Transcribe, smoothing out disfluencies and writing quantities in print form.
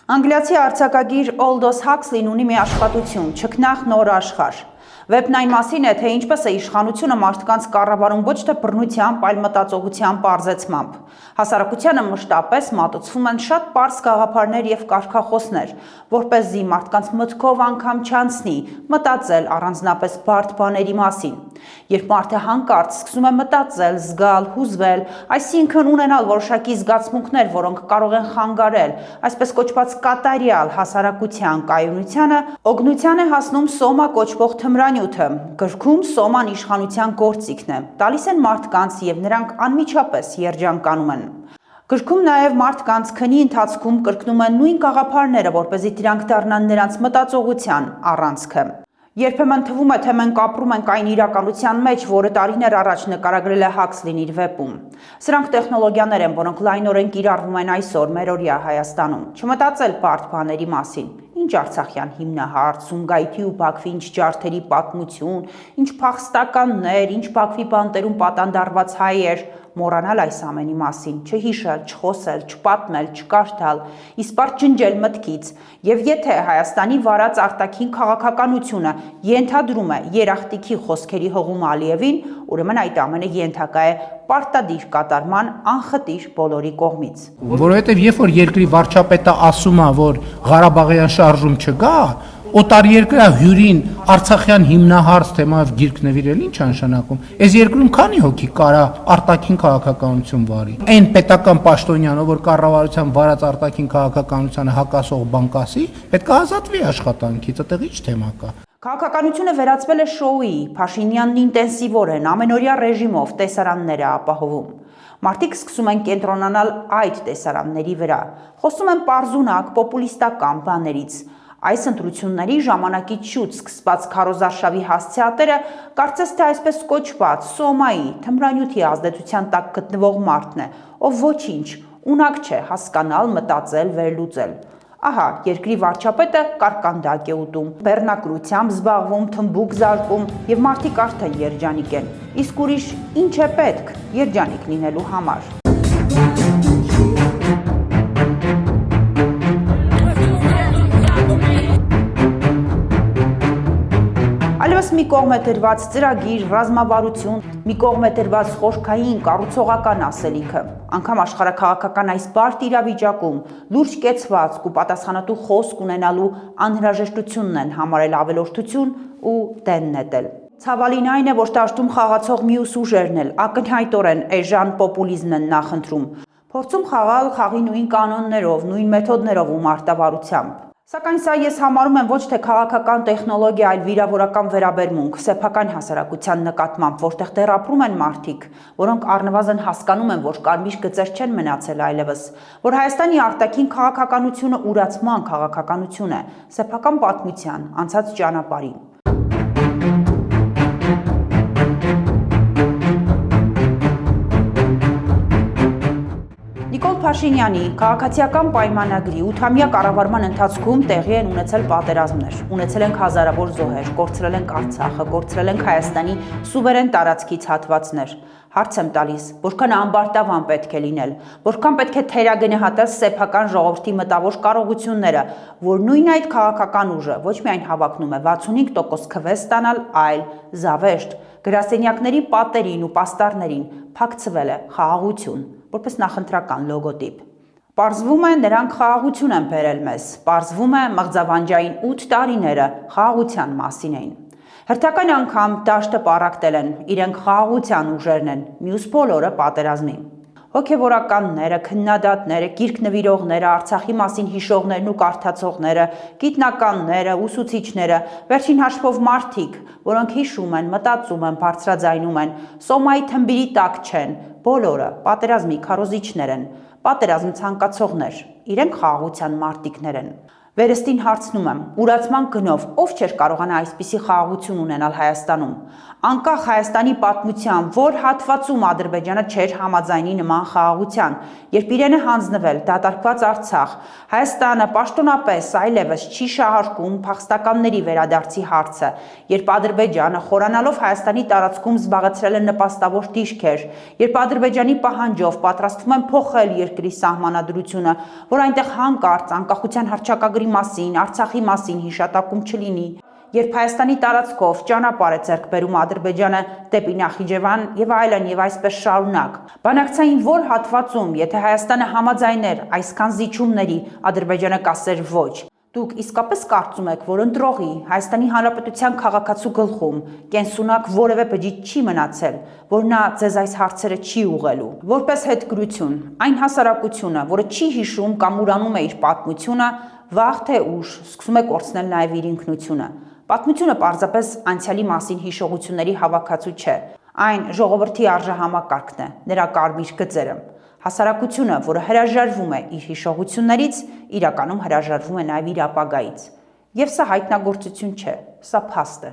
Անգլիացի արձակագիր Aldous Huxley-ն ունի մի աշխատություն՝ «Չքնաղ նոր աշխարհ»։ Վեպն այն մասին է, թե ինչպես է իշխանությունը մարդկանց կառավարում ոչ թե բռնությամբ, այլ մտածողության պարզեցմամբ։ Հասարակությանը մշտապես մատուցվում են շատ պարզ գաղափարներ եւ կարգախոսներ, որպեսզի մարդկանց մտքով անգամ չանցնի մտածել առանձնապես բարդ բաների մասին։ Երբ մարդը հանկարծ սկսում է մտածել, զգալ, հուզվել, այսինքն ունենալ որոշակի զգացմունքներ, որոնք կարող են խանգարել այսպես կոչված կատարյալ հասարակության կայունությանը, օգնության է հասնում սոմա կոչվող թմրանյութը։ Գրքում սոման իշխանության գործիքն է, տալիս են մարդկանց եւ նրանք անմիջապես երջանկանում են։ Գրքում նաև մարդկանց քնի ընթացքում կրկնում են նույն գաղափարները, որպեսզի դրանք դառնան նրանց մտածողության առանցքը։ Երբեմն թվում է, թե մենք ապրում ենք այն իրականության մեջ, որը տարիներ առաջ նկարագրել է Huxley-ն իր վեպում։ Սրանք տեխնոլոգիաներ են, որոնք լայնորեն կիրառվում են այսօր մերօրյա Հայաստանում։ Չմտածել բարդ բաների մասին։ Ինչ Արցախյան հիմնահարց, Սումգայիթի ու Բաքվի ինչ ջարդերի պատմություն, ինչ փախստականներ, ինչ Բաքվի բանտերում պատանդարված հայեր, մոռանալ այս ամենի մասին, չհիշել, չխոսել, չպատմել, չկարդալ, իսպառ ջնջել մտքից։ Եվ եթե Հայաստանի վարած արտաքին քաղաքականությունը ենթադրում է երախտիկի խոսքերի հղում Ալիևին, ուրեմն այդ ամենը ենթակա է պարտադիր կատարման անխտիր բոլորի կողմից։ Որովհետև երբ որ երկրի վարչապետը ասում է, որ Ղարաբաղյան շարժում չկա, օտարերկրյա հյուրին Արցախյան հիմնահարց թեմայով գիրք նվիրել ինչ անշանակում։ Այս երկրում քանի հոգի կարա արտաքին քաղաքականություն վարի։ Այն պետական պաշտոնյանը, որ կառավարության վարած արտաքին քաղաքականությանը հակասող բան կասի, պետք է ազատվի աշխատանքից, այդտեղ ինչ թեմա կա։ Քաղաքականությունը վերածվել է շոուի, Փաշինյանն ինտենսիվորեն ամենօրյա ռեժիմով տեսարաններ է ապահովում։ Մարդիկ սկսում են կենտրոնանալ այդ տեսարանների վրա, խոսում են պարզունակ պոպուլիստական բաներից։ Այս ընտրությունների ժամանակից շուտ սկսված քարոզարշավի հասցեատերը կարծես թե այսպես կոչված սոմայի թմրանյութի ազդեցության տակ գտնվող մարդն է, ով ոչինչ ունակ չէ հասկանալ, մտածել, վերլուծել։ Ահա, երկրի վարչապետը կարկանդակ է ուտում, բեռնակրությամբ զբաղվում, թմբուկ զարկում եւ մարդիկ արդեն երջանիկ են։ Իսկ ուրիշ ինչ է պետք երջանիկ լինելու համար։ Այլևս մի կողմ է դրված ծրագիր, ռազմավարություն, մի կողմ է դրված խորքային կառուցողական ասելիքը։ Անգամ աշխարհաքաղաքական այս բարդ իրավիճակում լուրջ կեցվածք ու պատասխանատու խոսք ունենալու անհրաժեշտությունն են համարել ավելորդություն ու դեն նետել։ Ցավալին այն է, որ դաշտում խաղացող մյուս ուժերն էլ ակնհայտորեն էժան պոպուլիզմ են նախընտրում, փորձում խաղալ խաղի նույն կանոններով, նույն մեթոդներով ու մարտավարությամբ։ Սակայն սա ես համարում եմ ոչ թե քաղաքական տեխնոլոգիա, այլ վիրավորական վերաբերմունք սեփական հասարակության նկատմամբ, որտեղ դեռ ապրում են մարդիկ, որոնք առնվազն հասկանում են, որ կարմիր գծեր չեն մնացել այլևս, որ Հայաստանի արտաքին քաղաքականությունը ուրացման քաղաքականություն է, սեփական պատմության, անցած ճանապարհի։ Նիկոլ Փաշինյանի քաղաքացիական պայմանագրի 8-ամյա կառավարման ընթացքում տեղի են ունեցել պատերազմներ, ունեցել ենք հազարավոր զոհեր, կորցրել ենք Արցախը, կորցրել ենք Հայաստանի սուվերեն տարածքից հատվածներ։ Հարց եմ տալիս, որքան ամբարտավան պետք է լինել, որքան պետք է թերագնահատել սեփական ժողովրդի մտավոր կարողությունները, որ նույն այդ քաղաքական ուժը ոչ միայն հավակնում է 65% քվե ստանալ, այլ զավեշտ, գրասենյակների պատերին ու պաստառներին փակցվել է խաղաղություն, որպես նախընտրական լոգոտիպ։ Պարզվում է, նրանք խաղաղություն են բերել մեզ, պարզվում է մղձավանջային 8 տարիները խաղաղության մասին էին։ Հերթական անգամ դաշտը պառակտել են, իրենք խաղաղության ուժերն են, մյուս բոլորը պատերազմի։ Հոգևորականները, քննադատները, գիրք նվիրողները, Արցախի մասին հիշողներն ու կարդացողները, գիտնականները, ուսուցիչները, վերջին հաշվով մարդիկ, որոնք հիշում են, մտածում են, բարձրաձայնում են, սոմայի թմբիրի տակ չեն, բոլորը պատերազմի քարոզիչներ են, պատերազմ ցանկացողներ, իրենք խաղաղության մարտիկներ են։ Վերստին հարցնում եմ, ուրացման գնով ով չէր կարողանա այսպիսի խաղաղություն ունենալ Հայաստանում։ Անկախ Հայաստանի պատմության, որ հատվածում Ադրբեջանը չէր համաձայնի նման խաղաղության, երբ իրեն է հանձնվել դատարկված Արցախ, Հայաստանը պաշտոնապես այլևս չի շահարկում փախստականների վերադարձի հարցը, երբ Ադրբեջանը խորանալով Հայաստանի տարածքում զբաղեցրել է նպաստավոր դիրքեր, երբ Ադրբեջանի պահանջով պատրաստվում են փոխել երկրի սահմանադրությունը, որ այնտեղ հանկարծ անկախության հռչակագրի մասին, Արցախի մասին հիշատակում չլինի, երբ Հայաստանի տարածքով ճանապարհ է ձեռք բերում Ադրբեջանը դեպի Նախիջևան եւ այլն եւ այսպես շարունակ։ Բանակցային որ հատվածում, եթե Հայաստանը համաձայներ այսքան զիջումների, Ադրբեջանը կասեր ոչ։ Դուք իսկապես կարծում եք, որ ընտրողի Հայաստանի Հանրապետության քաղաքացու գլխում կենսունակ որևէ բջիջ չի մնացել, որ նա ձեզ այս հարցերը չի ուղղելու։ Որպես հետգրություն, այն հասարակությունը, որը չի հիշում կամ ուրանում է իր պատմությունը, վաղ թե ուշ սկսում է կորցնել նաև իր ինքնությունը։ Պատմությունը պարզապես անցյալի մասին հիշողությունների հավաքածու չէ։ Այն ժողովրդի արժեհամակարգն է, նրա կարմիր գծերը։ Հասարակությունը, որը հրաժարվում է իր հիշողություններից, իրականում հրաժարվում է նաև իր ապագայից։ Եվ սա հայտնագործություն չէ, սա փաստ է։